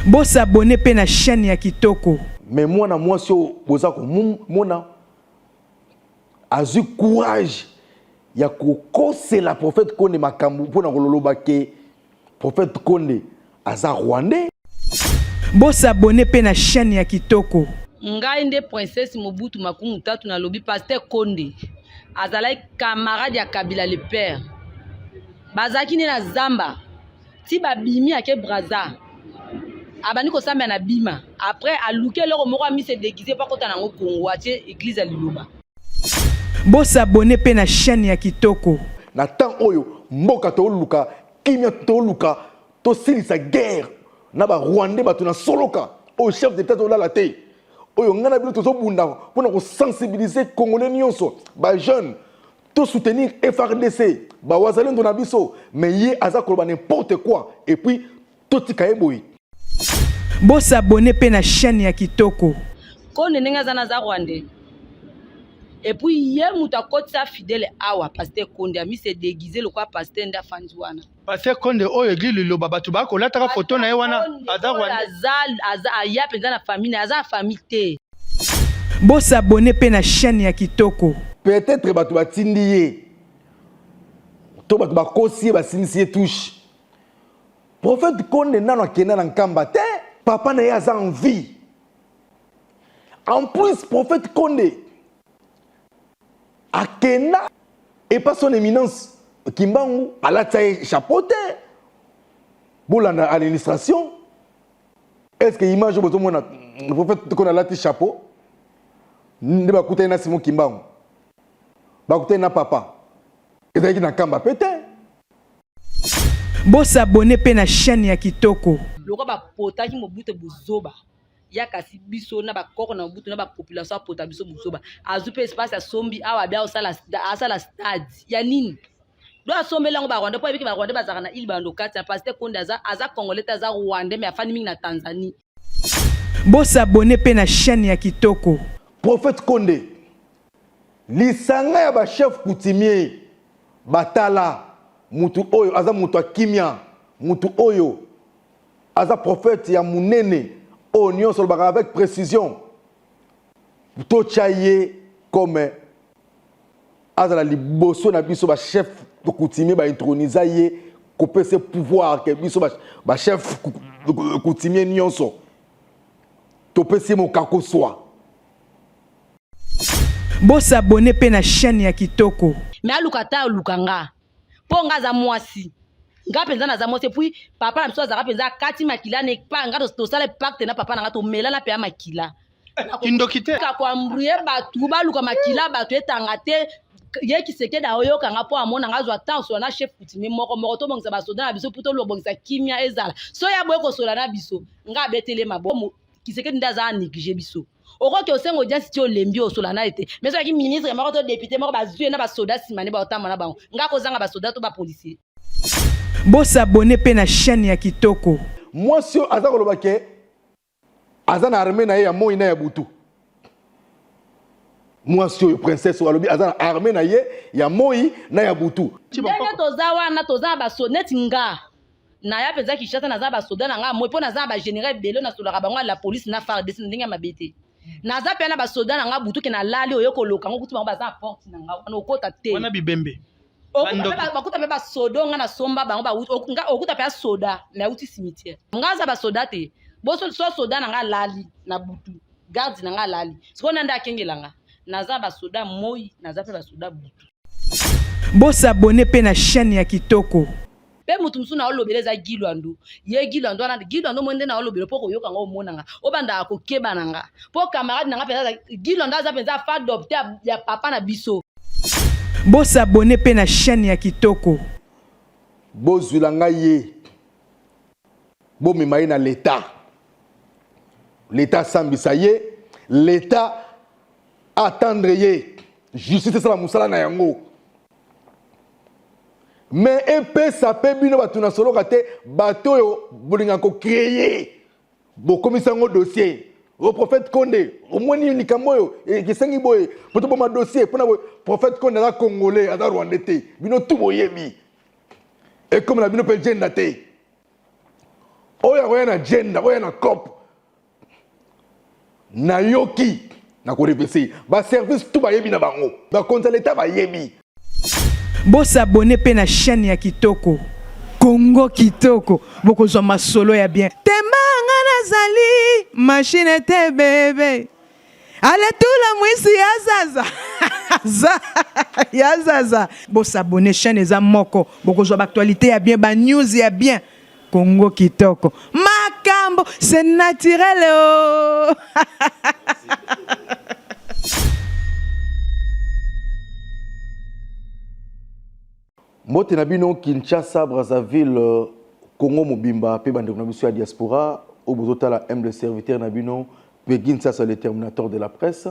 Boss abonné pe na chaîne ya Kitoko. Mais moi si boza ko mona azu courage ya kokose la prophète Konde makambu pona kololoba ke prophète Konde aza rwandais. Boss abonné pe na chaîne ya Kitoko. Ngai nde princesse Mobutu Makumu tatu na lobi pasteur Konde azalai camarade ya Kabila le père bazaki ne na zamba ti babimi ake braza abani ko samba na bima après aluke loko moko ami se déguiser pa kota nango Kongo atie église ya Liloba. Boss abonné pe na chaîne ya Kitoko. Na temps oyo mboka to luka kimia to luka to silisa guerre na ba rwandais batu na soloka au chef d'état to la te oyo ngana bino to bunda pona ko sensibiliser congolais nyonso ba jeune to soutenir FRDC ba wazalendo na biso mais ye aza koloba n'importe quoi et puis to tika eboyi. Boss abonné pe na chaîne ya Kitoko. Konde nenga zana za rwandais et puis ye muta kotsa fidèle awa pasteur Konde ami se déguiser le quoi pasteur nda fanzwana pasteur Konde oyo église Liloba batu ba ko lataka photo na ye wana aza rwandais aza ya penza na famille aza famille te. Boss abonné pe na chaîne ya Kitoko. Peut-être batu batindi ye to batu bakosi ba sinisi touche prophète Konde nano akenda na nkamba te papa na ye aza en vie. En plus prophète Konde akenda et pas son éminence Kimbangu à la taille chapeauté pour l'administration. Est-ce que image au besoin le prophète qu'on a la chapeau ne va coûter na Simon Kimbangu va coûter na papa et d'ailleurs na kamba pété. Boss abonné pe na chaîne ya Kitoko. Loko ba potaki Mobutu buzoba ya kasi biso na ba koko na Mobutu na ba population pota biso buzoba azupe espace ya sombi awa bia osala stade ya nini do asombe lango ba Rwanda po ebiki ba Rwanda bazaka na ilibando kati ya pasteur Konde aza congolais aza Rwanda mais afani mingi na Tanzanie. Boss abonné pe na chaîne ya Kitoko. Prophète Konde lisanga ya ba chef coutumier batala mutu oyo aza mutu akimia mutu oyo aza prophète ya munene oignon sur le baga avec précision to chaye comme azala liboso na biso ba chef coutumier ba introniser ye kopese pouvoir que biso ba chef coutumier nyonso to pese mo kako soi. Boss abonné pe na chaîne ya Kitoko. Mais alukata lukanga ponga za mwasi nga penza na za mwasi puis papa na biso za penza kati makila ne pa nga to sala pacte na papa na nga to mela na pe makila kindokite ka kwa mbruye batu baluka makila batu etanga te ye kiseke da oyo kanga po amona nga zwa temps so na chef coutumier moko to bongisa ba soda na biso puto lo bongisa kimia ezala so ya boye ko sola na biso nga betele mabo kiseke ndaza néglige biso oko ke osengo audience ti olembi osola na ete mais so ki ministre moko to député moko bazue na ba soda simane ba otama na bango nga ko zanga ba soda to ba policier. Boss abonné pe na chaîne ya Kitoko. Moi si aza koloba ke aza na armée na ye ya moi na ya butu. Moi si princesse alobi aza na armée na ye ya moi na ya butu. Ndenge toza wana toza ba soneti nga na ya penza Kinshasa na za ba soda na nga moi po na za ba général bello na sola bango la police na FARDC ndenge mabete. Na za pe na ba soda na nga butu ke na lali oyo ko loka ngo kuti bango baza porte na nga wana okota te. Wana bibembe. Bakuta pe ba soda nga na somba bango ba nga okuta pe soda na uti cimetière. Nga za ba soda te. Bo so soda na nga lali na butu. Garde na nga lali. Sikona nda kengela nga. Na za ba soda moi na za pe ba soda butu. Boss abonné pe na chaîne ya Kitoko. Pe mutu musu na olobeleza Gilwando ye Gilwando na Gilwando mwende na olobelo poko yoka ngo mona nga obanda akokeba nanga po camarade nanga penza Gilwando aza penza fa adopter ya papa na biso. Boss abonné pe na chaîne ya Kitoko. Bozula nga ye bo memaye na l'état sambisa ye l'état attendre ye justice sala musala na yango. Mais epé ça peut bino batu na solo kate bato yo bolinga ko créer bo komisango dossier au prophète Konde au moins ni likambo yo ki sengi boy poto bo ma dossier pona prophète Konde na congolais ada rwandais te bino tout boyebi et comme la bino pe jenda te oya koya na agenda oya na cop na yoki na ko repesi ba service tout ba yebi na bango ba konza l'état ba yebi. Bosabone pe na chaîne ya kitoko Congo kitoko bokozwa masolo ya bien tembanga nazali machine te bebe ale tula mwisi ya zaza bosabone chaîne eza moko bokozwa ba actualité ya bien ba news ya bien Congo kitoko makambo c'est naturel oh. Mbote na bino Kinshasa, Brazzaville, Congo Mobimba, pe bande na biso ya diaspora, au bozotala M le serviteur na bino, pe Kinshasa le terminateur de la presse.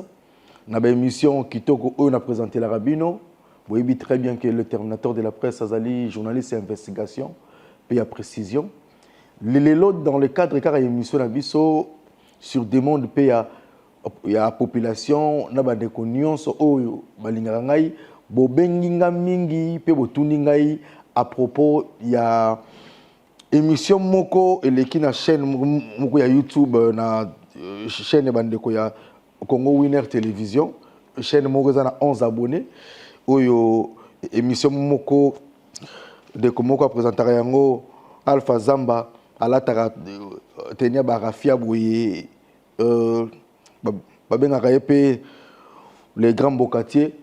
Na ba émission kitoko on a présenté la rabino. Vous voyez très bien que le terminateur de la presse azali journaliste et investigation, pe ya précision. Lelo dans le cadre car émission na biso sur demande pe ya population na ba de nyonso oyo balingaka ngai bobenginga mingi pe botuni ngai à propos ya émission moko eleki na chaîne moko ya YouTube na chaîne bandeko ya Congo Winner Télévision chaîne moko za na 11 abonnés oyo émission moko de komoko présentera yango Alpha Zamba alataka tenia barafia boye babengaka yepe les grands bocatiers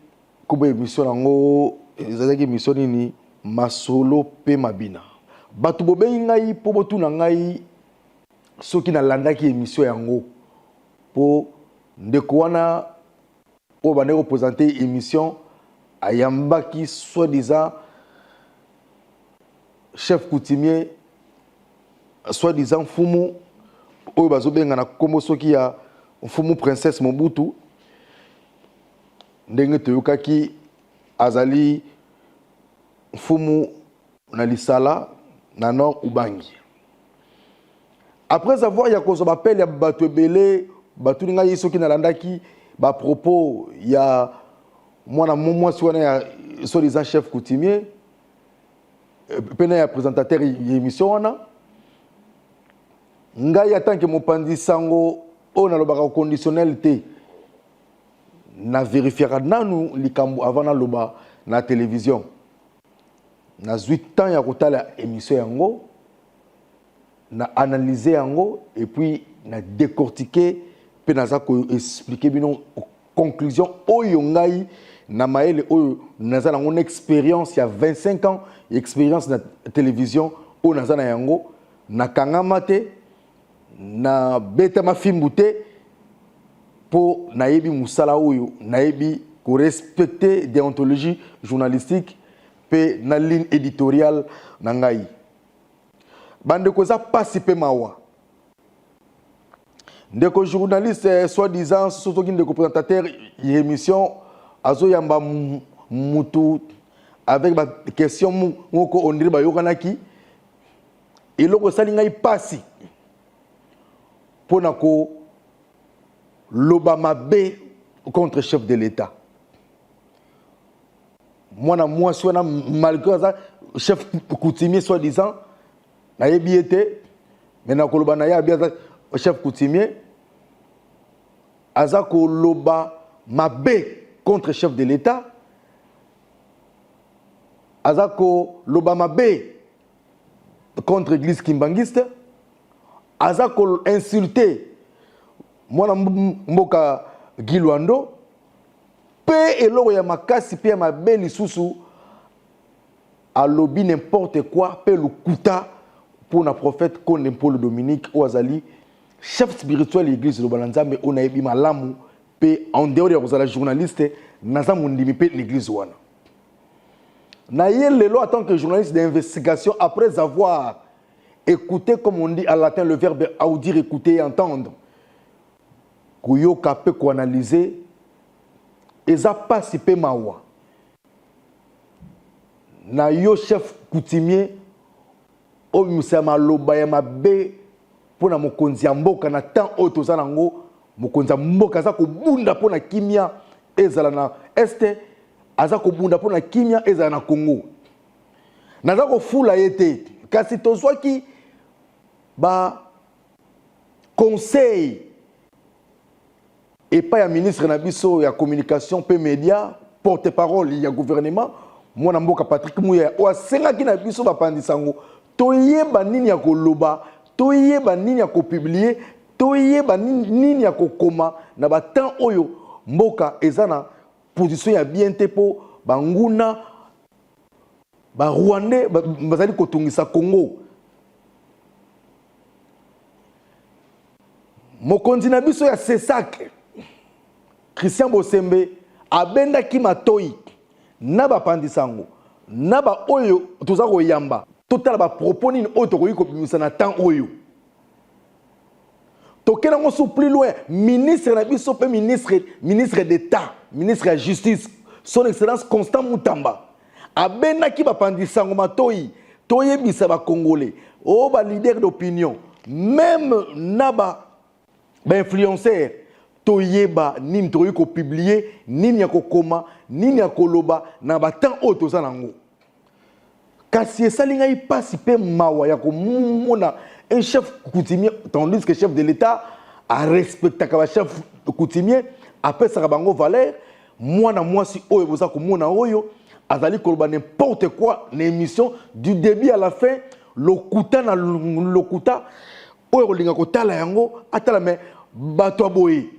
kuba émission nango ezalaki émission nini masolo pe mabina batu bobengi ngai po botuna ngai soki nalandaki émission yango po ndeko wana o bande représenter émission ayambaki soi-disant chef coutumier soi-disant fumu oyo bazobenga na kombo soki ya fumu princesse Mobutu ndenge toyokaki azali fumu na lisala na nord ubangi. Après avoir ya kozo bapel ya bato ebele bato ninga yeso ki nalandaki ba propos ya mwana mwasi wana ya soi-disant chef coutumier pena ya présentateur émission wana ngai atanke mopandi sango o na lobaka conditionnel te na vérifiera nanu likambo avant na loba na télévision na 8 ans ya kotala émission yango na analyser yango et puis na décortiquer pe naza ko expliquer bino conclusion oyo ngai na maele oyo naza na une expérience il y a 25 ans expérience na télévision o naza na yango na kangama te na beta mafimbu te po nayebi musala oyo nayebi ko respecter déontologie journalistique pe na ligne éditoriale na ngai bande ko za pasi pe mawa ndeko journaliste soi-disant soki ndeko présentateur émission azo yamba mutu avec ba question moko ondiri ba yokanaki eloko sali ngai pasi pona ko loba mabe contre chef de l'État. Moi suis malgré ça chef coutumier soi-disant na yebi été mais na ko loba na ya bien chef coutumier azako loba mabe contre chef de l'État azako loba mabe contre l'église kimbangiste azako insulter mwana mboka Gilwando pe eloko ya makasi pe ya mabe lisusu alobi n'importe quoi pe lukuta pour na prophète Konde Paul Dominique Oazali chef spirituel l'église de Balanzambe on a yebi malamu pe en dehors ya kozala journaliste naza mondimi pe l'église wana na yelelo en tant que journaliste d'investigation après avoir écouté comme on dit à latin le verbe audir écouter et entendre kuyoka pe ko analyser eza pasi pe mawa na yo chef coutumier o musama loba ya mabe pona mokonzi ya mboka na temps oyo toza nango mokonzi ya mboka aza kobunda pona kimia ezala na este aza kobunda pona kimia ezala na Congo naza kofula ye te kasi tozwaki ba conseil et pas ya ministre na biso ya communication pe média porte-parole ya gouvernement mwana mboka Patrick Mouya o asengaki na biso bapandisango toyeba nini ya koloba toyeba nini ya kopublier toyeba nini ya kokoma na batemps oyo mboka ezana position ya bien te po banguna ba Rwandais bazali kotungisa Congo. Mokonzi na biso ya Sesak Christian Bosembe abendaki matoi na bapandisango na ba oyo toza koyamba totala ba propos nini oyo tokoki kobimisa na temps oyo tokena ngo sous plus loin ministre na biso pe ministre d'État ministre de justice son excellence Constant Mutamba abendaki bapandisango matoi toyebisa ba congolais o ba leader d'opinion même na ba influenceur toyeba nini toyi ko publier nini ya kokoma nini ya koloba na batemps oyo toza nango kasi esali ngai pasi pe mawa ya komona un chef coutumier tandis que chef de l'État a respecté ka chef coutumier apesaka bango valeur mwana mwasi oyo boza komona oyo azali koloba n'importe quoi na émission du début à la fin lokuta na lokuta oyo linga kotala yango atala mais bato aboye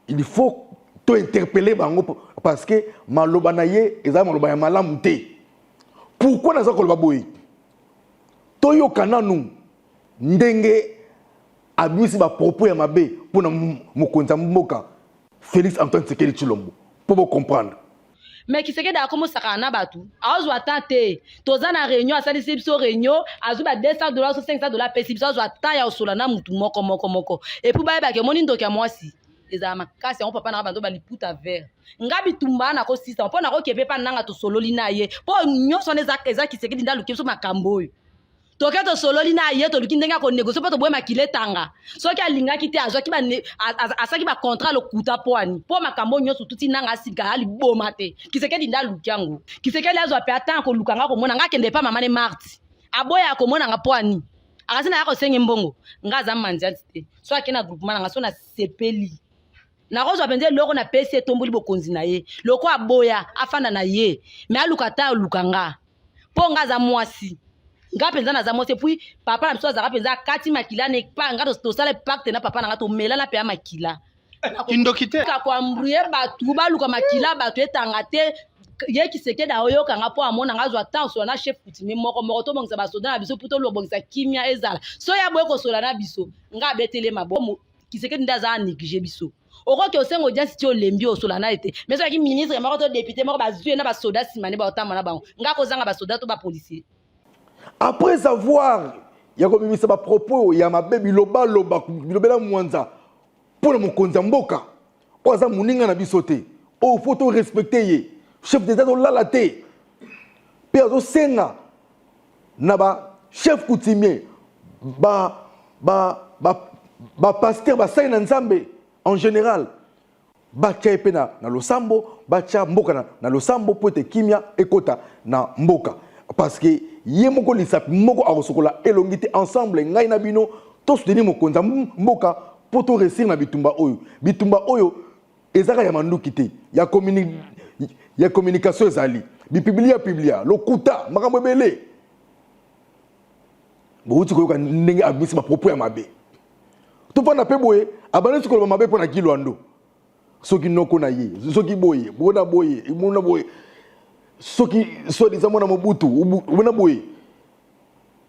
il faut to interpeller bango parce que maloba na ye ezali maloba ya malamu te pourquoi naza koloba boye toyoka nanu ndenge abisi ba propos ya mabe pona mokonza mboka Félix Antoine Tshisekedi Tshilombo pour vous comprendre. Mais qui sait que d'accord moi ça kana batu azo attente toza na réunion asalisi biso réunion azo ba $200 ou $500 pesi biso azo attend ya osola na mutu moko et puis ba ke moni ndoka mwasi eza makasi on papa na bando ba liputa vert ngabi tumba na ko sisa pona ko kepe pa nanga to sololi na ye po nyonso neza qui sait que dinda luki so makambo yo toke to sololi na ye to luki ndenga ko négocier po to boye makile tanga so ki alinga kiti azo ki ba asaki ba contrat lo kuta poani po makambo nyonso tuti nanga sika ali boma te ki seke dinda luki yango ki seke lezo pe atan ko lukanga ko mona nga kende pa mama ne marti aboya ko mona nga poani akasina yako senge mbongo nga za manzia te so akina groupement nga so na sepeli na rozo apenze loko na pesi etomboli bokonzi na ye loko aboya afana na ye me alukata lukanga po nga za mwasi nga penza na za mwasi puis papa na biso za penza kati makila ne pa nga to sala pacte na papa na nga to mela na pe makila kindokite ka kwa mbruye batu baluka makila batu etanga te ye ki seke da oyo kanga po amona nga zo atan so na chef coutumier moko to bongisa ba soda na biso puto lo bongisa kimia ezala so ya boye ko sola na biso nga betele mabo ki seke ndaza négligé biso oko ke osengo audience ti olembi osola na ete mais so ki ministre moko to député moko bazue na ba soda simane ba otama na bango nga ko zanga ba soda to ba policier après avoir ya ko bimisa ba propos ya mabe biloba bilobela mwanza pour mokonza mboka oza muninga na biso te o faut to respecter ye chef d'état to lala te pe azo senga na ba chef coutumier ba pasteur ba sai na nzambe en général bacha epena na losambo bacha mboka na losambo po te kimia ekota na mboka parce que ye moko lisapi moko akosokola elongité ensemble ngai na bino to soutenir mokonza mboka po to réussir na bitumba oyo ezaka ya manduki te ya communication ezali biblia lokuta makambo ebele bouti koyoka ndenge abimisi ba propos ya mabe tofanda pe boye abanesi koloba mabe pona kilwando soki noko na ye soki boye bona boye soki soi-disant mona mobutu bona boye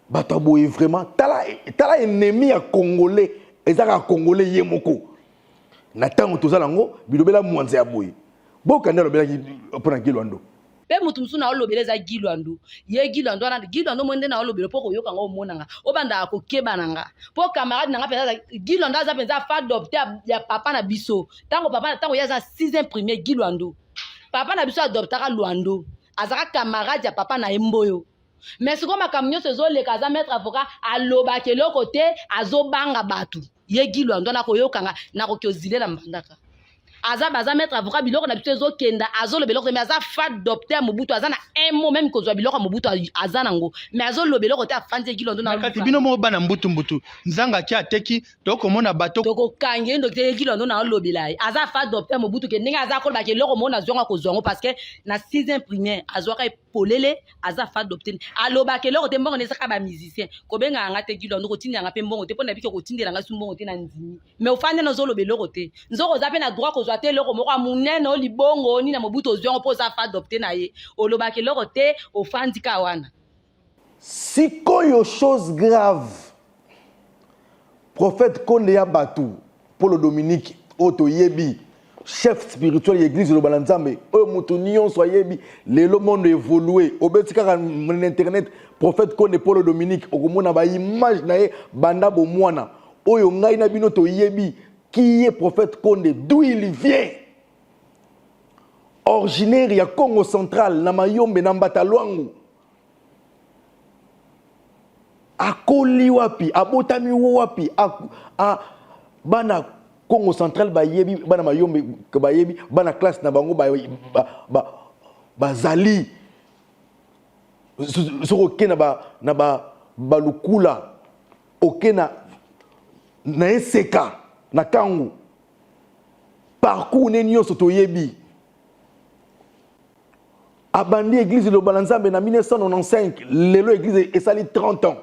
bato boye vraiment tala ennemi ya congolais ezaka congolais ye moko na tango tozala ngo bilobela mwanza ya boye bokanda lobela pona kilwando pe mutu musu na olobeleza gilwando ye gilwando mwende na olobelo poko yoka ngo monanga obanda ko kebananga po camarade nanga penza gilwando aza penza fa adopter ya papa na biso tango ya za 6e premier gilwando papa na biso adoptaka lwando azaka camarade ya papa na emboyo mais siko makamnyo sezo le kaza maître avocat aloba keloko te azobanga batu ye gilwando na koyokanga na kokiozile la mbandaka aza baza maître avocat biloko na biso ezokenda azolobela eloko te mais aza fa docteur Mobutu aza na un mot même kozwa biloko ya Mobutu aza nango mais azolobela eloko te afandi Egilondo na kati bino mo bana mbutu nzanga ki ateki tokomona bato tokokangi ye docteur Egilondo na olobela ye aza fa docteur Mobutu ke ndenge aza kolobaka eloko mo na zwanga kozwa ngo parce que na 6e primaire azwaka epolele aza fa docteur alobaka eloko te mbongo nesaka ba musicien kobenga anga te Egilondo kotinda anga pe mbongo te pona bike kotindela nga su mbongo te na ndimi mais ofandi na zolobe eloko te nzoko za pe na droit kozwa te eloko moko amunene olibongo ni na Mobutu ozwango po za fa adopter na ye olobaka eloko te ofandi ka wana sikoyo chose grave prophète Konde ya batu Paul Dominique Oto Yebi chef spirituel de l'église de Balanzambe o mutu nyonso yebi lelo monde évolué obetika na internet prophète Konde Paul Dominique okomona ba image na ye banda bo mwana oyo ngai na bino to yebi qui est prophète Konde d'où il vient originaire ya Congo central na Mayombe na Mbatalwangu akoli wapi abotami wapi bana Congo central bayebi bana Mayombe bayebi bana classe na bango bazali soko kena na balukula okena na eseka na kangu parcours ne nyonso toyebi abandi église de Balanzambe na 1995 lelo église esali 30 ans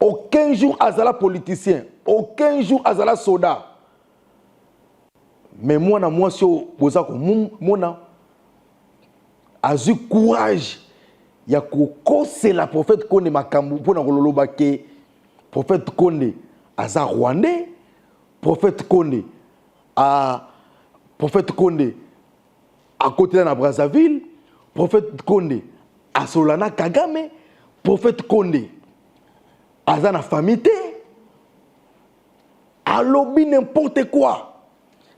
aucun jour azala politicien aucun jour azala soldat mais moi sio bozako mona azu courage ya kokosela prophète Konde makambu pona kololoba ke prophète Konde aza rwandais prophète Konde à côté de Brazzaville, prophète Konde à Solana Kagame, prophète Konde à la famille, à lobby n'importe quoi.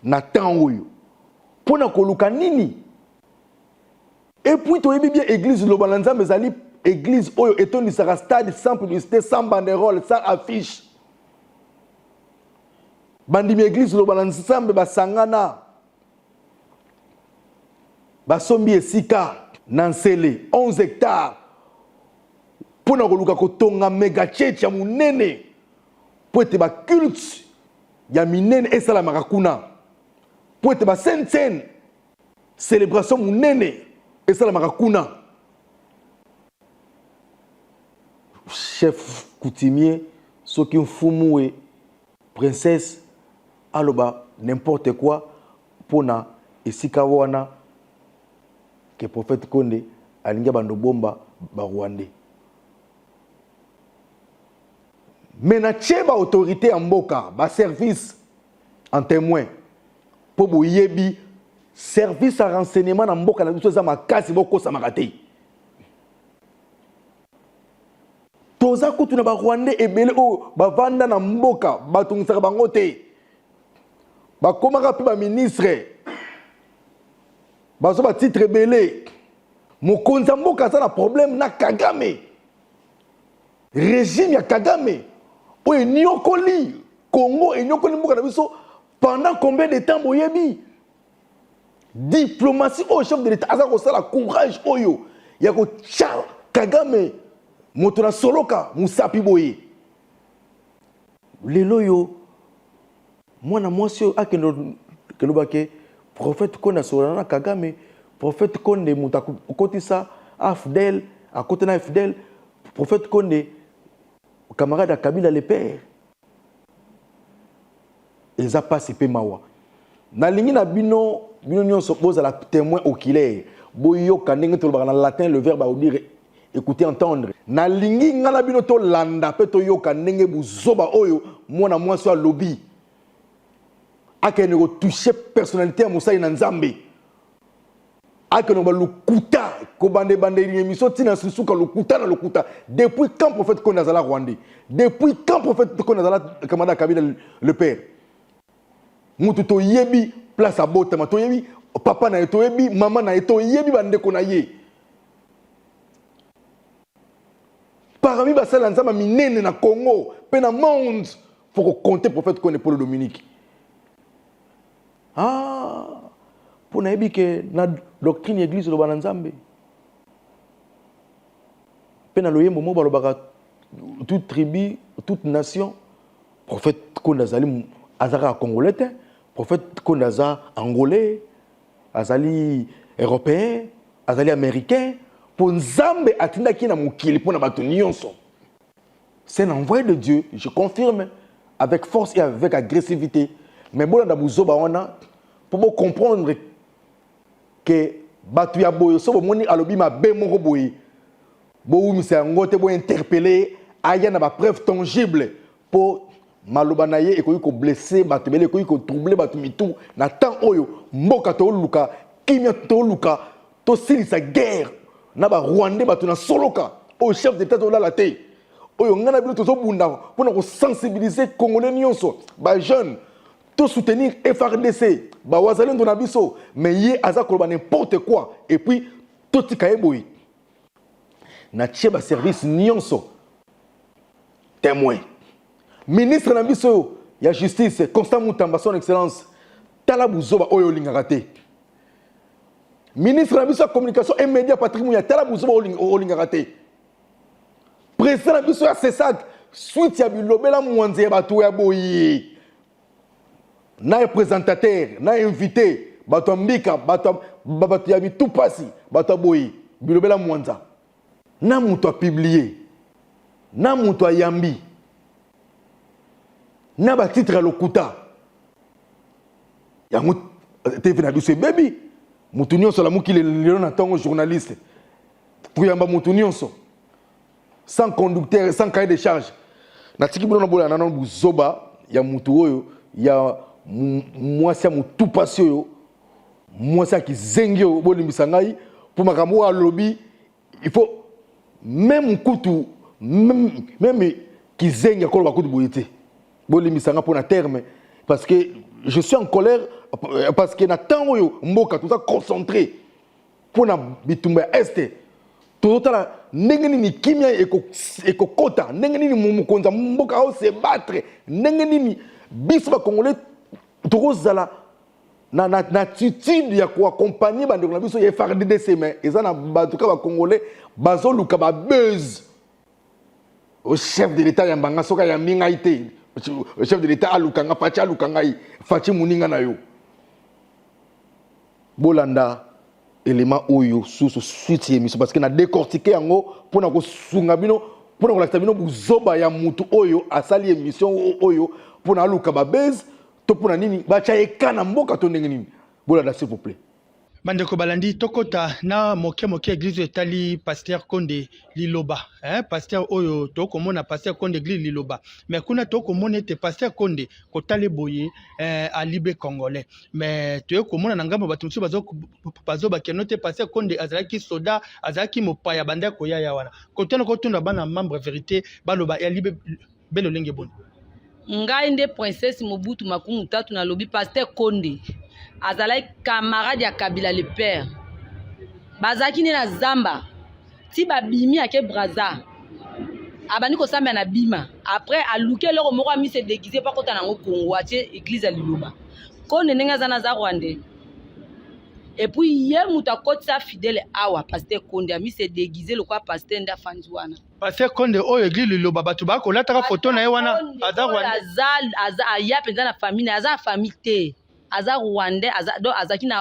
Nathan Oyo. Pour na koluka nini. Et puis tu as bien église de Balanza mais ali église Oyo étant du stade sans publicité, sans banderole, sans affiche. Bandimi église de Balanza mais basangana. Basombi esika nansele 11 hectares pour na koluka kotonga mega church ya munene pour ete ba culte ya minene esala makakuna pour ete ba sainte célébration munene esala makakuna chef coutumier soki mfumu princesse aloba n'importe quoi pona esika wana que prophète Konde alinga bando bomba ba Rwandais. Mais na tcheba autorité en mboka, ba service en témoin pour boyebi service à renseignement na mboka na biso za makasi boko sa makate. Toza kutu na ba Rwandais ebele o ba vanda na mboka batungisa bango te. Ba komaka pe ba ministre bazo ba titre belé mokonza mboka za na problème na Kagame régime ya Kagame oyo nyokoli Congo et nyokoli mboka na biso pendant combien de temps boyebi diplomatie au chef de l'état aza ko sala courage oyo ya ko tcha Kagame moto na soloka musapi boye lelo yo mwana mwasi akendo kelobake prophète Konde Solana Kagame, prophète Konde Mutakotisa, Afdel, à côté de Afdel, prophète Konde, camarade à Kabila le père. Ils ont passé Pemawa. Na lingi na bino nyon s'oppose à la témoin oculaire. Boyo kanenge to le latin le verbe à dire écouter entendre. Na lingi ngala bino to landa pe to yo kanenge buzoba oyo mona moi so lobby. Ake ne toucher personnalité à Moussa Nzambe. Ake ne lukuta ko bande émission tina susuka lukuta na lukuta. Depuis quand prophète Konde azala Rwandais? Depuis quand prophète Konde azala Kamada Kabila le père? Mutu to yebi place à botama to yebi papa na to yebi maman na to yebi bande ko na ye. Parmi basala nzamba minene na Congo, pe na monde faut compter prophète Konde Paul Dominique. Ah, pour nayebi que na doctrine église le bananzambe. Pena loyembo mo balobaka toute tribu, toute nation, prophète Kondazali azara congolais, prophète Kondaza angolais, azali européen, azali américain, pour nzambe atinda ki na mokili pour na bato nyonso. C'est un envoyé de Dieu, je confirme, avec force et avec agressivité. Mais bon, pour comprendre que batu ya boyo so bomoni alobi ma be moko boye. Bo mi se ngote bo interpeller aya na ba preuve tangible pour maloba na ye ekoyi ko blesser batu bele ekoyi ko troubler batu mitu na temps oyo mboka to luka kimia to luka to silisa guerre na ba Rwandais batu na soloka au chef d'état to la te. Oyo ngana bilo tozo bunda pour ko sensibiliser congolais nyonso ba jeune to soutenir FRDC ba wazalendo na biso mais yé aza koloba n'importe quoi et puis to tikaye boy na tie ba service nyonso témoin ministre na biso ya justice Constant Mutamba son excellence tala buzoba oyo lingaka te ministre na biso ya communication et média Patrick Mouya tala buzoba oyo lingaka te président na biso ya CESAC suite ya bilobela mwanze ya bato ya boyi na représentateur na invité bato mbika bato ya bitupasi bato boyi bilobela mwanza na muto a publié na muto a yambi na ba titre ya lokuta ya muto TV na biso baby mutu nyonso la mukile lelo na tango journaliste pour yamba mutu nyonso sans conducteur, sans cahier de charge. Natiki bono bola nanon buzoba ya mutu oyo ya mwasi mu tout passé yo mwasi ki zengi yo bolimbisa ngai pour makambo a lobby il faut même kutu même ki zengi ko ba kutu boyete bolimbisa nga pour na terme parce que je suis en colère parce que na temps oyo mboka tout ça concentré pour na bitumba est totala ndenge nini kimia ekokota ndenge nini mukonza mboka o se battre ndenge nini biso ba congolais tokozala na attitude ya ko accompagner bandeko na biso ya FRDC mais ezana batuka ba congolais bazoluka ba buzz au chef de l'état ya mbanga soka ya mingaite le chef de l'état alukanga fachi alukanga fachi muninga na yo bolanda élément oyo sous suite émission parce que na décortiquer yango pour na ko sunga bino pour na ko lakita bino buzoba ya mutu oyo asali émission oyo pour na luka ba base to pour na nini ba cha ekana mboka to ndenge nini bolanda s'il vous plaît Bandeko balandi tokota na moke église etali pasteur Konde Liloba pasteur oyo tokomona pasteur Konde église Liloba mais kuna tokomona te pasteur Konde kotale boye à Libé congolais mais tokomona na ngambo bato msu bazo bakenote pasteur Konde azalaki soda azalaki mopaya banda koya ya wana kotana kotunda bana membre vérité baloba ya Libé belo lenge bon ngai nde princesse Mobutu makumu tatu na lobi pasteur Konde azalaki camarade ya Kabila le père bazaki ne na zamba ti babimi ake braza abani ko samba na bima après aluke loko moko ami se déguiser pa kota nango Congo atie église ya Liloba Konde nenga zana za Rwandais et puis hier muta kotisa fidèle awa pasteur Konde ami se déguiser le quoi pasteur nda fanzwana pasteur Konde oyo église Liloba batu ba ko lataka photo na ye wana aza Rwandais aza ya penza na famille aza famille te aza Rwandais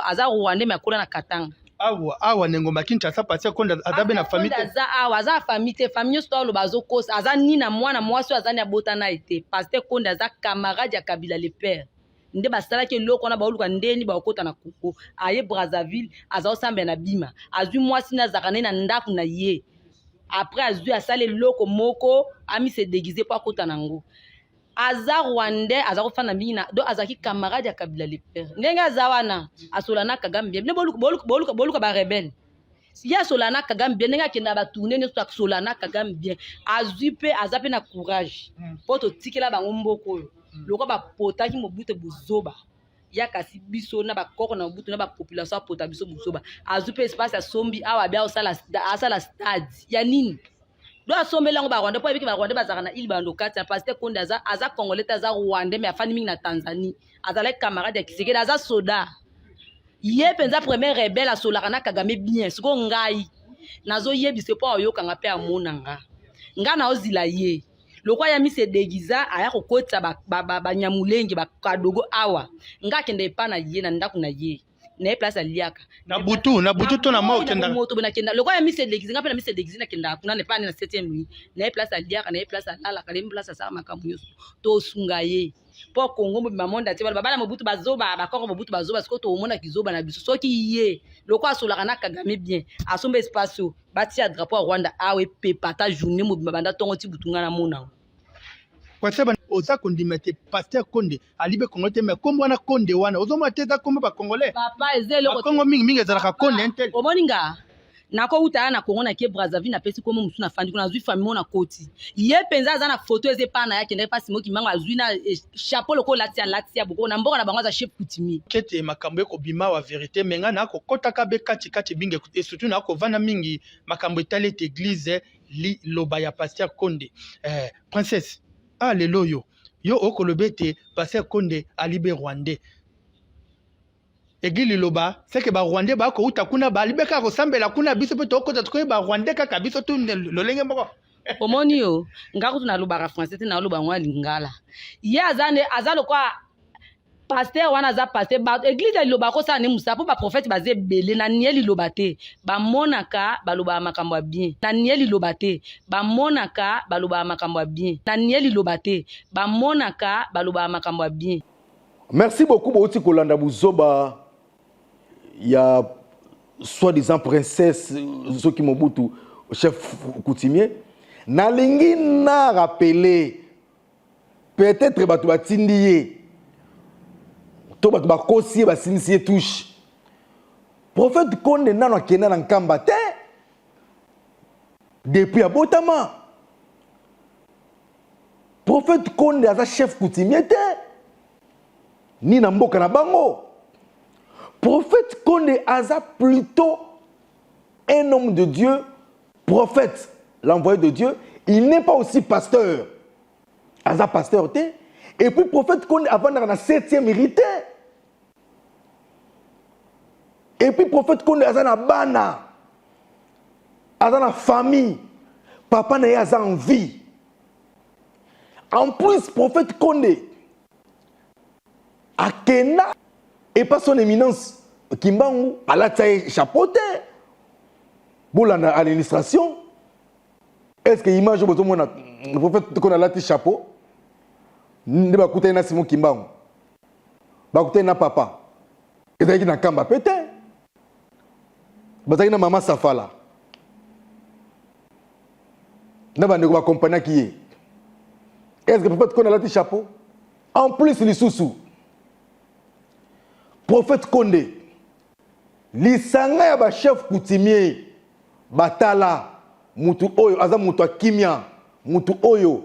aza Rwandais mais akola na Katanga awa nengomba Kinshasa pasteur Konde azabe na famille aza famille te famille sto lo bazokosa aza ni na mwana mwasi aza ni abotana ete pasteur Konde aza camarade ya Kabila le père nde basalaki loko na baoluka ndeni bakota na kuko aye Brazzaville aza osamba na bima azwi mwasi na zakane na ndaku na ye après azwi asale loko moko ami se déguiser pa kota nango aza Rwandais aza kofana bina do azaki camarade ya Kabila le père ndenge aza wana asolana Kagame bien ne boluka ba rebelle ya solana Kagame bien ndenge akenda ba tourner ne solana Kagame bien azwi pe aza pe na courage poto tikela bango mboko loko ba potaki Mobutu buzoba ya kasi biso na ba koko na Mobutu na ba population pota biso buzoba azwi pe espace ya sombi awa bia osala stade ya nini do asombela ngo ba Rwanda po ebiki ba Rwanda bazaka na il bando kati pasteur Konde aza congolais aza Rwanda mais afani mingi na Tanzanie azala camarade ya Kisekedi aza soda ye penza premier rebelle asolaka na Kagame bien siko ngai nazo yebise po oyoka nga pe amona nga na ozila ye lokwa ya mise degiza aya kokotsa ba nyamulenge ba kadogo awa nga kende epana ye na ndaku na ye na place aliaka na butu to na mo kenda moto bena kenda lokwa ya mise degiza nga pe na mise degiza na kenda kuna ne pa na 7e nuit na place aliaka na place alala kale place sa makambo yoso to sunga ye po Kongo mo mamonda te bala mobutu bazoba ba kongo mobutu bazoba siko to omona kizoba na biso soki ye lokwa asolaka na Kagame bien asomba espace bati ya drapeau Rwanda awe pepata journée mo banda tongo ti butunga na mona kwa sababu oza kondimete pasteur Konde alibe Kongo te mais kombo na Konde wana ozoma te za kombo ba congolais papa ezelo ko Kongo mingi ezalaka Konde intel omoninga nako uta na Kongo na ke Brazzaville na pesi komo musu na fandi kuna zui famille na koti ye penza za na photo eze pana yake nda pasi moki mango azui na chapeau loko latia boko na mboka na bango za chef Kutimi kete makambo eko bima wa vérité menga na ko kotaka be kati binge et surtout na ko vana mingi makambo etale église li loba ya pasteur Konde princesse lelo yo okolobete pasteur Konde alibe Rwandais Egili loba seke ba Rwandais ba ko uta kuna ba libeka ko sambela kuna biso pe to ko ta ba Rwandais kaka biso tu lolenge moko omoni yo ngako tuna loba français na loba ngwa lingala ye azalo kwa pasteur wana za pasteur ba église loba ko sa ne musa po ba prophète baze belé na nieli loba te ba monaka ba loba makambo bien na nieli loba te ba monaka ba loba makambo bien na nieli loba te ba monaka ba loba makambo bien. Merci beaucoup bouti kolanda buzoba ya soi-disant princesse Soki Mobutu chef coutumier nalingi na rappeler peut-être batu batindiye to batu bakosi basinisiye touche prophète Konde nano akenda na nkamba te depuis abotama prophète Konde aza chef coutumier te ni na mboka na bango prophète Konde aza plutôt un homme de Dieu prophète l'envoyé de Dieu il n'est pas aussi pasteur aza pasteur te et puis prophète Konde avant na 7e hérité et puis prophète Konde aza na bana aza na famille papa na ye aza en vie en plus prophète Konde akena et pas son éminence Kimbangu alata chapeau te bolanda à l'administration est-ce que image bozo mona prophète Konde alati chapeau ne ba kuta na Simon Kimbangu ba kuta na papa ezaki na kamba pete bazaki na mama Safala na bande ko ba compagnie qui est-ce que prophète Konde alati chapeau en plus les sous prophète Konde lisanga ya ba chef coutumier batala mutu oyo aza mutu akimia mutu oyo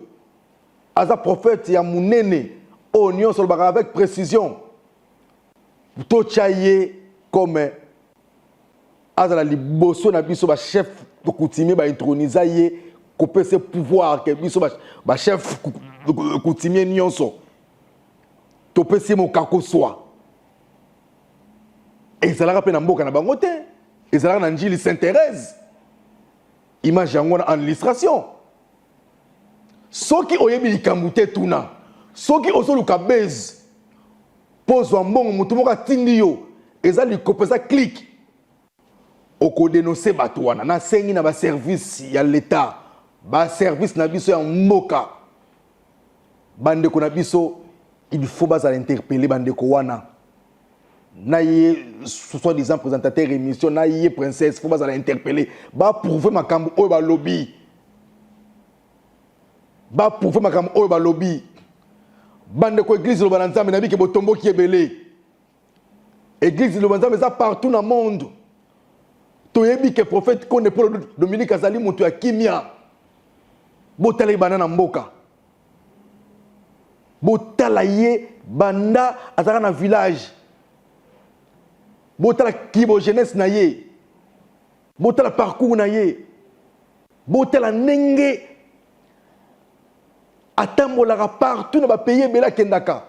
aza prophète ya munene oyo sur le avec précision to chaye comme azala liboso na biso ba chef coutumier ba introniser ye kopese pouvoir que biso ba chef coutumier nyonso to pese mo kakoswa et ça la rappelle na mboka na bango te et ça la na njili Sainte-Thérèse image yango na administration soki oyebi likambo te tuna soki osoluka base pozwa mbongo mutu moko atindi yo eza likopesa clique okodénoncer bato wana nasengi na baservice ya l'état baservice na biso ya mboka bandeko na biso il faut bazala interpeller bandeko wana naïe soi-disant présentateur émission naïe princesse faut pas aller interpeller ba prouver makambo oyo ba lobby bande ko église loba nzambe na bike botombo ki ebele église loba nzambe ça partout dans le monde to yebi que prophète Konde Paul Dominique azali mutu ya kimia botala banana mboka botala ye banda azaka na village botala kibo jeunesse na ye botala parcours na ye botala ndenge atambolaka partout na bapays ebele akendaka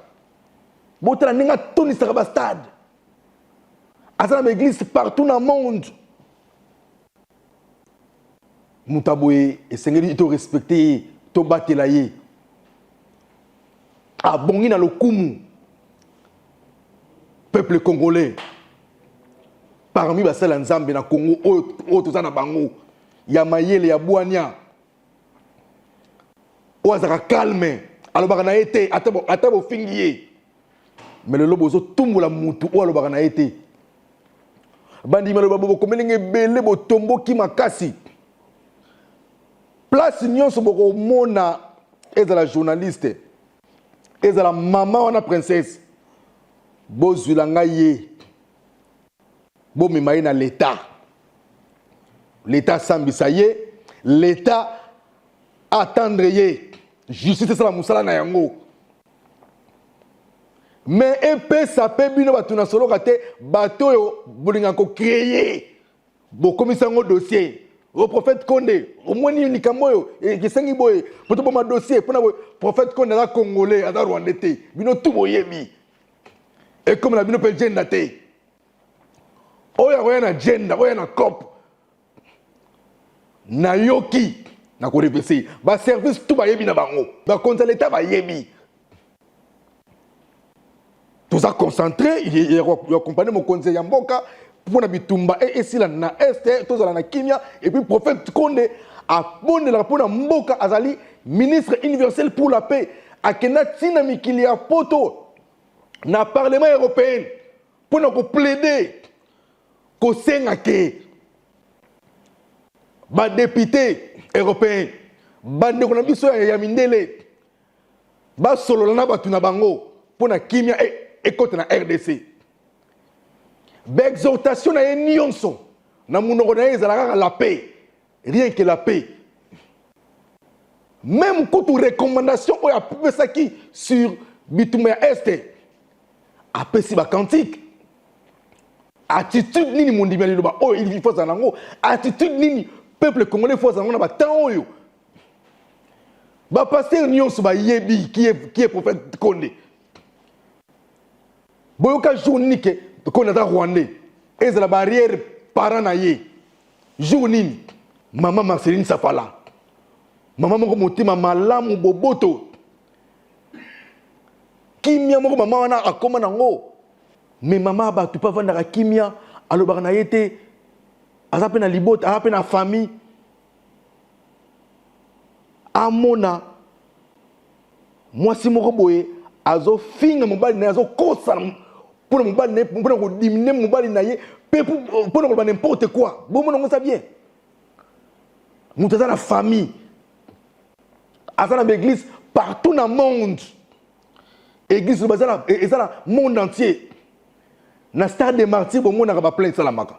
botala ndenge atonisaka bastade aza na baeglise partout na monde moto aboye esengeli torespecte ye tobatela ye abongi na lokumu peuple congolais parmi basala nzambe na Congo oyo toza na bango ya mayele ya bwania oyo azalaka calme alobaka na ye te ata bofingi ye me lelo bozotumbola mutu oyo alobaka na ye te bandimi aloba bokomelenge ebele botomboki makasi place nyonso bokomona ezala journaliste ezala mama wana princesse bozwila ngai ye bomema ye na l'état asambisa ye l'état attendre ye justice esala mosala na yango mais epesa mpe bino bato na soloka te bato oyo bolingaka kocreye bokomisa yango dossier o prophète Konde omoni likambo oyo esengi boye poto boma dossier mpona boye prophète Konde aza congolais aza rwandais te bino tu boyebi ekome na bino mpe genda te oyo akoya na genda oyo na cop nayoki na korepese baservice tu bayebi na bango bakonzi ya leta bayebi toza concentré yakompagne mokonzi ya mboka mpona bitumba esila na este tozala na kimia et puis prophète Konde abondelaka mpona mboka azali ministre universel pour la paix akenda ntina mikili ya poto na parlement européen mpona koplaide kosenga ke badepute européen bandeko na biso ya mindele basolola na bato na bango mpona kimia ekota na RDC baexhortation na ye nyonso na monoko na ye ezalaka kaka la paix rien que la paix même kutu recommandation oyo apesaki sur bitumba ya este apesi bakantique attitude nini mondimi aliloba oyo il faut azala nango attitude nini peuple congolais faut azala nango na batemps oyo bapaster nyonso bayebi qui est prophète Konde boyoka jour nini ke Konde aza rwandais ezala barrière parent na ye jour nini mama Marceline Safala mama moko motema malamu boboto kimia moko mama wana akoma nango mais mama bato pa vandaka kimia alobaka na ye te aza mpe na libota aza mpe na famille amona mwasi moko boye azofinga mobali na ye azokosa mpona mobali na ye mpona kodimine mobali na ye mpe mpona koloba n'importe quoi bomona ngo sa bien moto aza na famille aza na baeglise partout na monde église eza na monde entier na Stade des Martyrs bomonaka baplein esalamaka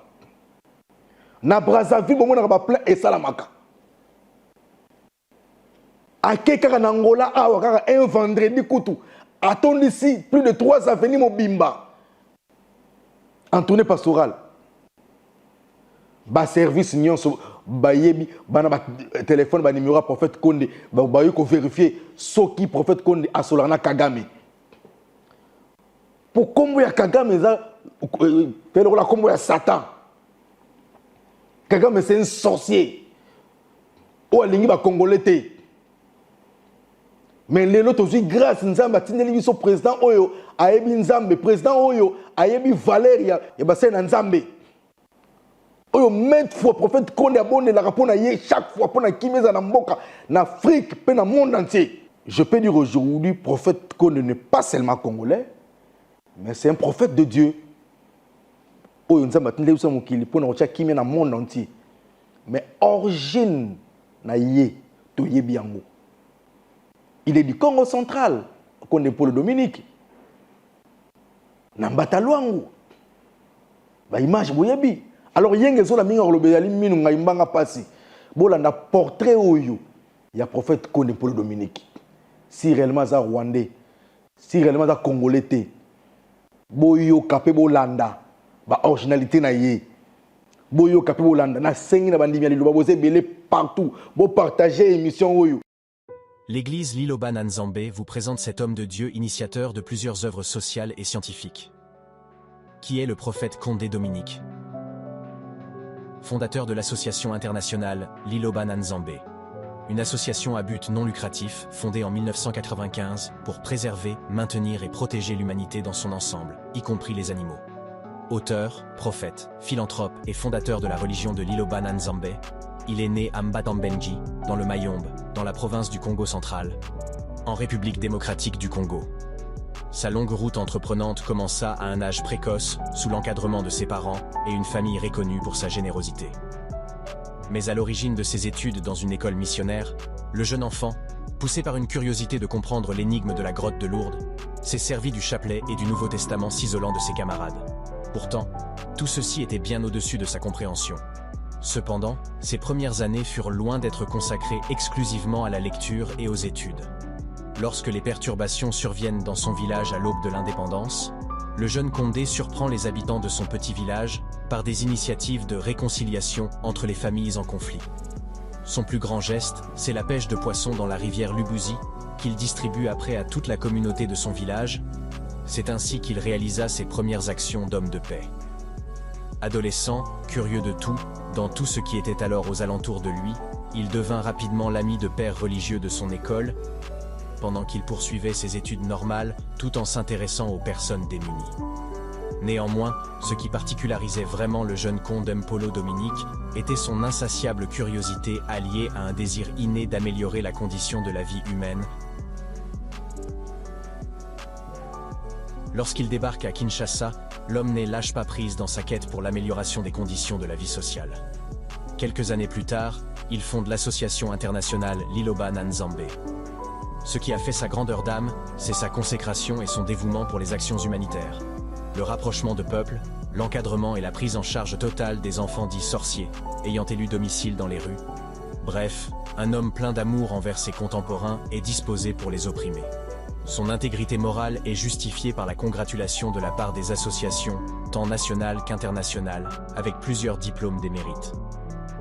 na Brazzaville bomonaka baplein esalamaka ake kaka na Angola awa kaka un vendredi kutu atondisi plus de 3 avenues mobimba en tournée pastorale baservice nyonso bayebi bana batéléphone banuméro ya prophète Konde bayoki kovérifier soki prophète Konde asolaka na Kagame po kombo ya Kagame eza pe lokola kombo ya Satan Kagame c'est un sorcier oyo alingi bacongolais te mais lelo tozwi grâce nzambe atindeli biso président oyo ayebi nzambe président oyo ayebi valeur ya basali na nzambe oyo maintes fois prophète Konde abondelaka mpona ye chaque fois mpona kimia eza na mboka na Afrique mpe na monde entier. Je peux dire aujourd'hui prophète Konde n'est pas seulement congolais mais c'est un prophète de Dieu oyo nzambe atindeli biso mokili mpona kotia kimia na monde entier mais origine na ye toyebi yango. Il est du Congo central, Konde Paul Dominique. Nambata Luangu. Ba image boyebi. Alors yenge zo la minga kolobeli minu ngai mbanga pasi. Bola na portrait oyo ya prophète Konde Paul Dominique. Si réellement za rwandais, si réellement za congolais té. Boyo kapé bolanda ba originalité na ye. Boyo kapé bolanda na sengi na bandimi ya liloba boze belé partout. Vous partagez l'émission Oyo. L'église Liloba Nanzambe vous présente cet homme de Dieu initiateur de plusieurs œuvres sociales et scientifiques. Qui est le prophète Condé Dominique? Fondateur de l'association internationale Liloba Nanzambe. Une association à but non lucratif fondée en 1995 pour préserver, maintenir et protéger l'humanité dans son ensemble, y compris les animaux. Auteur, prophète, philanthrope et fondateur de la religion de Liloba Nanzambe, il est né à Mbatambenji, dans le Mayombe, dans la province du Congo central, en République démocratique du Congo. Sa longue route entreprenante commença à un âge précoce, sous l'encadrement de ses parents et une famille reconnue pour sa générosité. Mais à l'origine de ses études dans une école missionnaire, le jeune enfant, poussé par une curiosité de comprendre l'énigme de la grotte de Lourdes, s'est servi du chapelet et du Nouveau Testament s'isolant de ses camarades. Pourtant, tout ceci était bien au-dessus de sa compréhension. Cependant, ses premières années furent loin d'être consacrées exclusivement à la lecture et aux études. Lorsque les perturbations surviennent dans son village à l'aube de l'indépendance, le jeune Condé surprend les habitants de son petit village par des initiatives de réconciliation entre les familles en conflit. Son plus grand geste, c'est la pêche de poissons dans la rivière Lubouzi, qu'il distribue après à toute la communauté de son village. C'est ainsi qu'il réalisa ses premières actions d'homme de paix. Adolescent, curieux de tout, dans tout ce qui était alors aux alentours de lui, il devint rapidement l'ami de pères religieux de son école, pendant qu'il poursuivait ses études normales tout en s'intéressant aux personnes démunies. Néanmoins, ce qui particularisaait vraiment le jeune comte Mpolo Dominique était son insatiable curiosité alliée à un désir inné d'améliorer la condition de la vie humaine. Lorsqu'il débarque à Kinshasa, l'homme ne lâche pas prise dans sa quête pour l'amélioration des conditions de la vie sociale. Quelques années plus tard, il fonde l'association internationale Liloba Nanzambe. Ce qui a fait sa grandeur d'âme, c'est sa consécration et son dévouement pour les actions humanitaires. Le rapprochement de peuples, l'encadrement et la prise en charge totale des enfants dits sorciers, ayant élu domicile dans les rues. Bref, un homme plein d'amour envers ses contemporains et disposé pour les opprimer. Son intégrité morale est justifiée par la congratulation de la part des associations, tant nationales qu'internationales, avec plusieurs diplômes des mérites.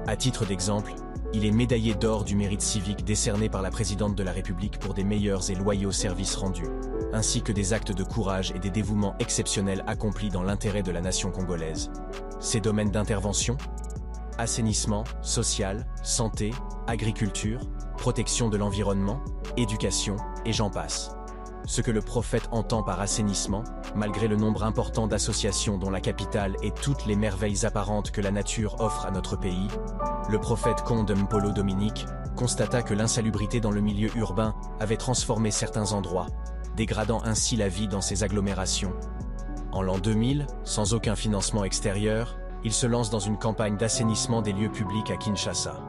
À titre d'exemple, il est médaillé d'or du mérite civique décerné par la présidente de la République pour des meilleurs et loyaux services rendus, ainsi que des actes de courage et des dévouements exceptionnels accomplis dans l'intérêt de la nation congolaise. Ses domaines d'intervention : assainissement, social, santé, agriculture, protection de l'environnement, éducation, et j'en passe. Ce que le prophète entend par assainissement, malgré le nombre important d'associations dont la capitale et toutes les merveilles apparentes que la nature offre à notre pays, le prophète Condé Mpolo Dominique constata que l'insalubrité dans le milieu urbain avait transformé certains endroits, dégradant ainsi la vie dans ces agglomérations. En l'an 2000, sans aucun financement extérieur, il se lance dans une campagne d'assainissement des lieux publics à Kinshasa.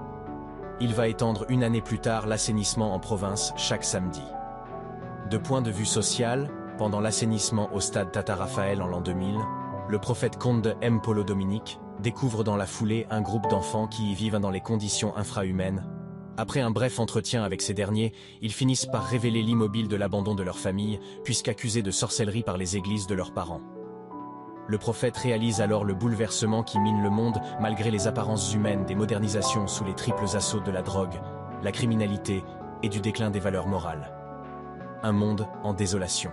Il va étendre une année plus tard l'assainissement en province chaque samedi. De point de vue social, pendant l'assainissement au stade Tata Raphaël en l'an 2000, le prophète Condé Mpolo Dominique découvre dans la foulée un groupe d'enfants qui y vivent dans les conditions infrahumaines. Après un bref entretien avec ces derniers, ils finissent par révéler l'immobile de l'abandon de leur famille, puisqu'accusés de sorcellerie par les églises de leurs parents. Le prophète réalise alors le bouleversement qui mine le monde malgré les apparences humaines des modernisations sous les triples assauts de la drogue, la criminalité et du déclin des valeurs morales. Un monde en désolation.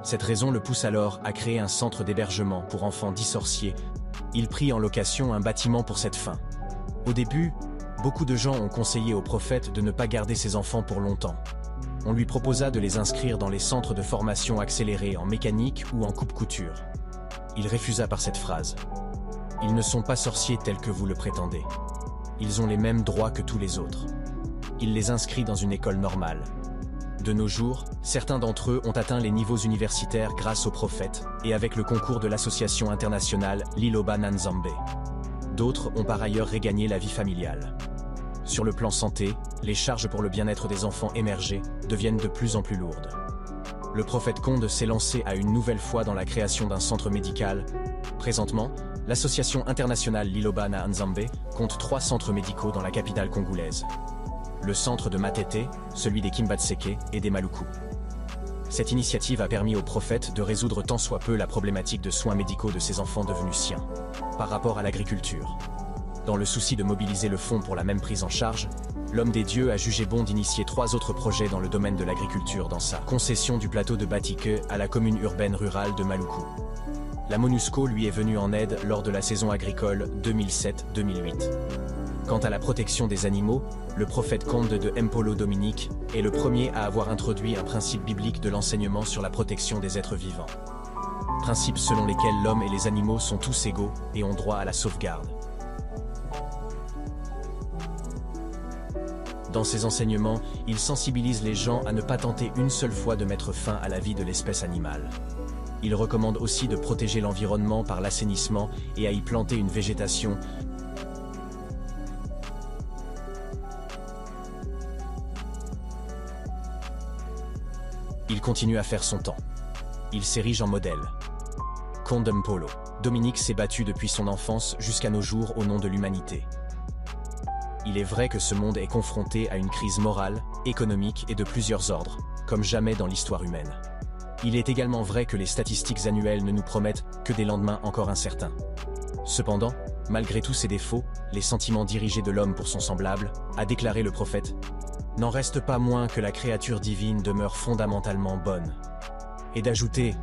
Cette raison le pousse alors à créer un centre d'hébergement pour enfants dits sorciers. Il prit en location un bâtiment pour cette fin. Au début, beaucoup de gens ont conseillé au prophète de ne pas garder ses enfants pour longtemps. On lui proposa de les inscrire dans les centres de formation accélérés en mécanique ou en coupe-couture. Il refusa par cette phrase. « Ils ne sont pas sorciers tels que vous le prétendez. Ils ont les mêmes droits que tous les autres. » Il les inscrit dans une école normale. De nos jours, certains d'entre eux ont atteint les niveaux universitaires grâce au prophète et avec le concours de l'association internationale Liloba Nanzambe. D'autres ont par ailleurs regagné la vie familiale. Sur le plan santé, les charges pour le bien-être des enfants émergés deviennent de plus en plus lourdes. Le prophète Condé s'est lancé à une nouvelle fois dans la création d'un centre médical. Présentement, l'association internationale Liloba Nanzambe compte 3 centres médicaux dans la capitale congolaise. Le centre de Matete, celui des Kimbatseke et des Maluku. Cette initiative a permis au prophète de résoudre tant soit peu la problématique de soins médicaux de ses enfants devenus siens, par rapport à l'agriculture. Dans le souci de mobiliser le fonds pour la même prise en charge, l'homme des dieux a jugé bon d'initier 3 autres projets dans le domaine de l'agriculture dans sa concession du plateau de Batike à la commune urbaine rurale de Maluku. La MONUSCO lui est venue en aide lors de la saison agricole 2007-2008. Quant à la protection des animaux, le prophète Conde de Mpolo Dominique est le premier à avoir introduit un principe biblique de l'enseignement sur la protection des êtres vivants. Principe selon lesquels l'homme et les animaux sont tous égaux et ont droit à la sauvegarde. Dans ses enseignements, il sensibilise les gens à ne pas tenter une seule fois de mettre fin à la vie de l'espèce animale. Il recommande aussi de protéger l'environnement par l'assainissement et à y planter une végétation. Il continue à faire son temps. Il s'érige en modèle. Conde Mpolo. Dominique s'est battu depuis son enfance jusqu'à nos jours au nom de l'humanité. Il est vrai que ce monde est confronté à une crise morale, économique et de plusieurs ordres, comme jamais dans l'histoire humaine. Il est également vrai que les statistiques annuelles ne nous promettent que des lendemains encore incertains. Cependant, malgré tous ces défauts, les sentiments dirigés de l'homme pour son semblable, a déclaré le prophète, n'en reste pas moins que la créature divine demeure fondamentalement bonne. Et d'ajouter,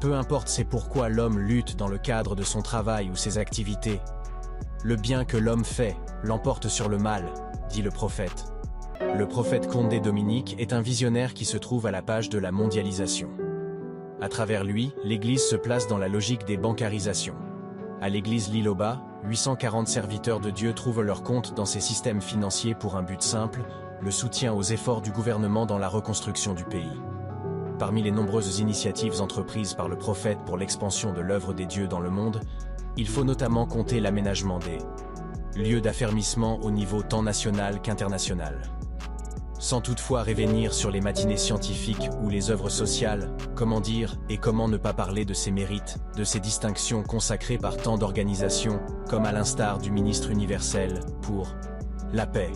peu importe c'est pourquoi l'homme lutte dans le cadre de son travail ou ses activités, le bien que l'homme fait l'emporte sur le mal, dit le prophète. Le prophète Conde Dominique est un visionnaire qui se trouve à la page de la mondialisation. À travers lui, l'Église se place dans la logique des bancarisations. À l'Église Liloba, 840 serviteurs de Dieu trouvent leur compte dans ces systèmes financiers pour un but simple, le soutien aux efforts du gouvernement dans la reconstruction du pays. Parmi les nombreuses initiatives entreprises par le prophète pour l'expansion de l'œuvre des dieux dans le monde, il faut notamment compter l'aménagement des lieux d'affermissement au niveau tant national qu'international. Sans toutefois revenir sur les matinées scientifiques ou les œuvres sociales, comment dire et comment ne pas parler de ses mérites, de ses distinctions consacrées par tant d'organisations, comme à l'instar du ministre universel pour la paix.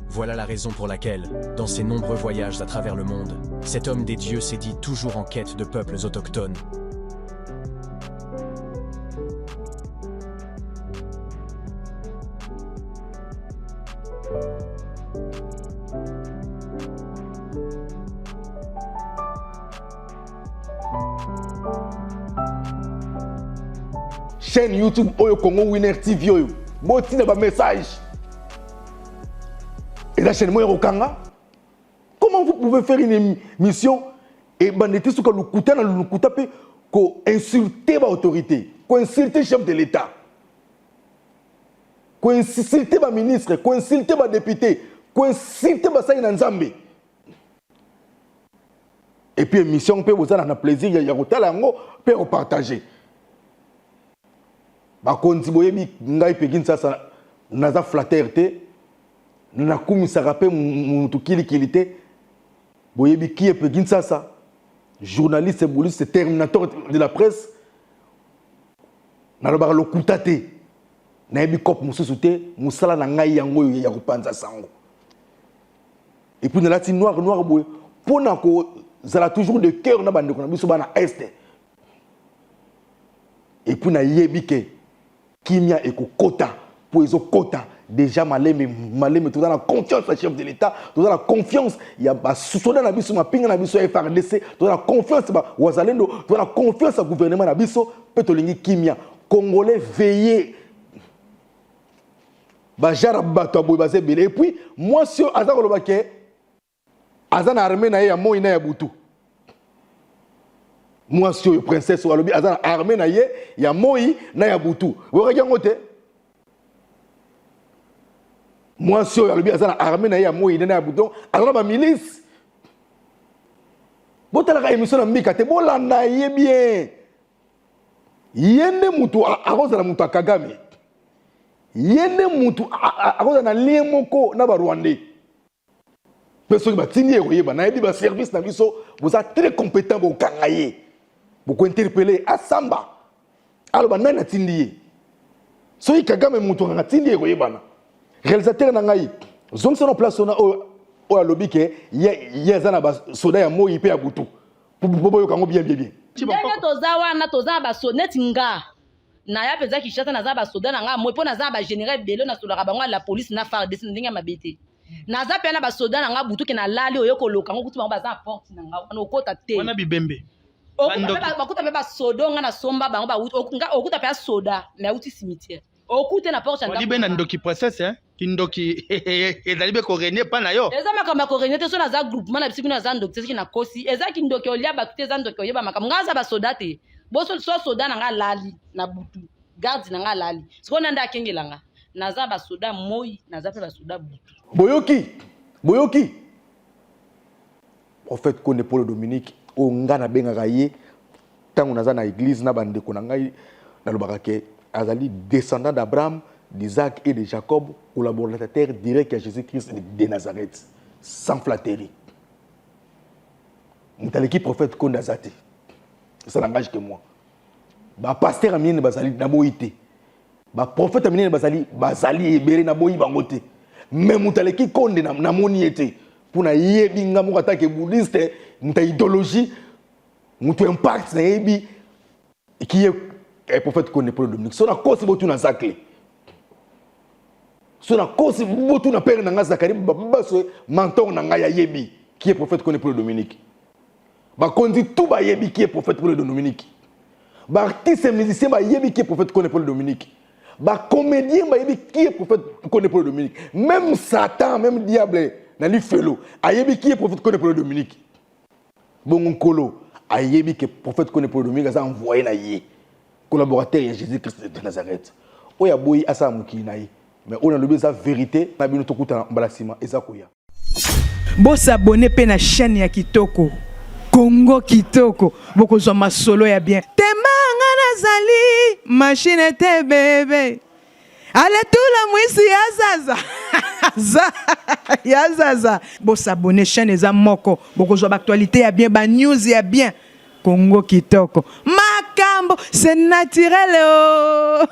Voilà la raison pour laquelle, dans ses nombreux voyages à travers le monde, cet homme des dieux s'est dit toujours en quête de peuples autochtones. Chaîne YouTube Oyo Congo Winner TV Oyo. Boti na ba message. Et la chaîne Moyo Kanga. Comment vous pouvez faire une mission et banditer ce que le couta na le couta pe ko insulter ba autorité, ko insulter chef de l'État, ko insulter ba ministre, ko insulter ba député, ko insulter ba saïna nzambe. Et puis émission pe vous avez plaisir ya kotala ngo pe partager. Bakonzi boyebi ngai pegin sasa naza flatter te na kumisaka pe mutu kilikili te boyebi qui est pegin sasa journaliste bouliste terminateur de la presse na lobaka lokuta te na yebi kop mususu te musala na ngai yango ya kopanza sango et puis na lati noir boye pona ko zala toujours de cœur na bande ko na biso bana est et puis na yebi ke Kimia et Kota, pour les Kota, déjà malé, tout dans la confiance au chef de l'État, tout dans la confiance, il y a Soussoda Nabiso, ma pinga Nabiso FRDC, tout dans la confiance à Wazalendo, tout dans la confiance au gouvernement Nabiso, Petolingi Kimia, Congolais veillez. Bajara Bato Abouibazé Bélé, et puis, moi, sur Azar Olobake, Azan armé na ya Moïna ya Boutou. Moi, si le princesse ou alobi, azan armé na ye, ya moi na ya butu. Vous regardez moi, si le alobi, azan armé na ye, ya moi na ya butu. Alors la milice. Bon, t'as la émission na mbika te bon la na ye bien. Yende mutu a cause de la mutu Kagame. Yende mutu a cause de la liemoko na ba Rwandais. Personne qui va tenir yeba na yebi ba service na biso, vous êtes très compétent pour kangaye. Beaucoup interpellé à Samba. Alors, on a tindi. So y Kagame mutu nga tindi ko yebana. Réalisateur na ngai. Zone sur place on a o lobby ke ya zana ba soda ya moyi pe ya butu. Bobo yo kango bien. Ndenge toza wana toza ba sonnet nga. na ya peza Kinshasa naza ba soda na nga moi po naza ba général belo na sola bango la police na FARDC ndenge mabete naza pe na ba soda na nga butu ke na lali oyo ko loka ngo kutu bango baza porte na nga na okota te wana bibembe okuta pe ba soda nga na somba bango ba okuta pe soda na uti cimetière okute na porte ndako libe na ndoki process kindoki ezali be ko rene pa na yo eza makamba ko rene te so naza groupement na bisiku na za ndok te na kosi eza kindoki olia ba te za ndok oyeba makamba ngaza ba soda te boso so soda na nga lali na butu garde na nga lali siko nanda akengelanga naza ba soda moi naza pe ba soda butu boyoki prophète Konde Paul Dominique o nga na bengaka ye tango naza na église na bandeko na ngai na lobaka ke azali descendant d'Abraham, d'Isaac et de Jacob, collaborateur direct à Jésus-Christ de Nazareth, sans flatterie. Moutaleki prophète Konde Azate. Ça n'engage que moi. Ba pasteur amine bazali na boité. Ba prophète amine bazali ebere na boyi bangote. Mais Moutaleki Konde na moni été pour na yebi nga mo attaque bouddhiste, muta idéologie, muta impact na yebi qui est prophète Konde Paul Dominique. Sona kosi botu na zakle. Sona kosi botu na père na nga Zakari baso mentor na nga ya yebi qui est prophète Konde Paul Dominique. Ba kondi tout ba yebi qui est prophète Paul Dominique. Ba artiste et musicien ba yebi qui est prophète Konde Paul Dominique. Ba comédien ba yebi qui est prophète Konde Paul Dominique. Même Satan, même diable na li felo a yebi qui est prophète Konde Paul Dominique. Bon kolo a yebi que prophète Konde Paul Dominique a envoyé na ye collaborateur de Jésus-Christ de Nazareth. Oya boyi asa muki na ye. Mais on a le besoin vérité na bino tokuta mbalasima ezakoya. Bo s'abonner pe na chaîne ya Kitoko. Congo Kitoko. Boko zo masolo ya bien. Temanga nazali machine te bébé. Ale tout la mwisi ya zaza. Ya zaza. Bo s'abonner chaîne eza moko. Boko zo actualité ya bien, ba news ya bien. Congo Kitoko. Makambo, c'est naturel oh.